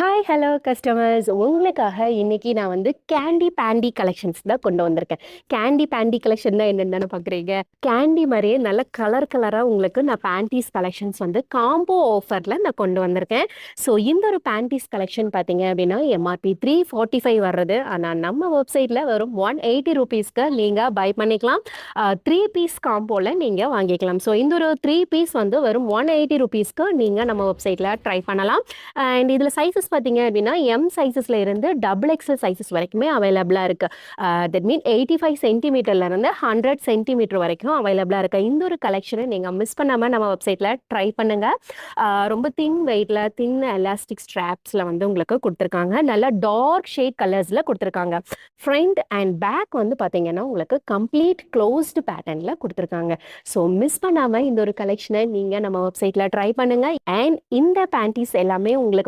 Hi hello customers உங்களுக்காக இன்னைக்கு நான் வந்து கேண்டி பேண்டி கலெக்ஷன்ஸ் தான் கொண்டு வந்திருக்கேன். கேண்டி பேண்டி கலெக்ஷன் தான் என்னென்னு பார்க்குறீங்க. கேண்டி மாதிரியே நல்ல கலர் கலராக உங்களுக்கு நான் பேண்டீஸ் கலெக்ஷன்ஸ் வந்து காம்போ ஆஃபரில் நான் கொண்டு வந்திருக்கேன். ஸோ இந்த ஒரு பேண்டீஸ் கலெக்ஷன் பார்த்தீங்க அப்படின்னா எம்ஆர்பி 345 வர்றது. ஆனால் நம்ம வெப்சைட்டில் வெறும் 180 ரூபீஸ்க்கு நீங்கள் பை பண்ணிக்கலாம். 3 பீஸ் காம்போவில் நீங்கள் வாங்கிக்கலாம். ஸோ இந்த ஒரு 3 பீஸ் வந்து வெறும் 180 ரூபீஸ்க்கு நீங்கள் நம்ம வெப்சைட்டில் ட்ரை பண்ணலாம். அண்ட் இதில் சைஸஸ் பார்த்தீங்க அப்படின்னா எம் சைஸஸ்ல இருந்து டபுள் எக்ஸல் சைஸஸ் வரைக்குமே அவைலபிளாக இருக்கு. தட் மீன் 85 சென்டிமீட்டர்ல இருந்து 100 சென்டிமீட்டர் வரைக்கும் அவைலபிளாக இருக்கு. இந்த ஒரு கலெக்ஷனை நீங்கள் மிஸ் பண்ணாமல் நம்ம வெப்சைட்ல ட்ரை பண்ணுங்க. ரொம்ப தின் வெயிட்ல தின் எலாஸ்டிக் ஸ்ட்ராப்ஸ்ல வந்து உங்களுக்கு கொடுத்துருக்காங்க. நல்ல டார்க் ஷேட் கலர்ஸ்ல கொடுத்துருக்காங்க. ஃப்ரண்ட் அண்ட் பேக் வந்து பார்த்தீங்கன்னா உங்களுக்கு கம்ப்ளீட் க்ளோஸ்டு பேட்டர்ன்ல கொடுத்துருக்காங்க. ஸோ மிஸ் பண்ணாமல் இந்த ஒரு கலெக்ஷனை நீங்கள் நம்ம வெப்சைட்ல ட்ரை பண்ணுங்க. அண்ட் இந்த பேண்டீஸ் எல்லாமே உங்களுக்கு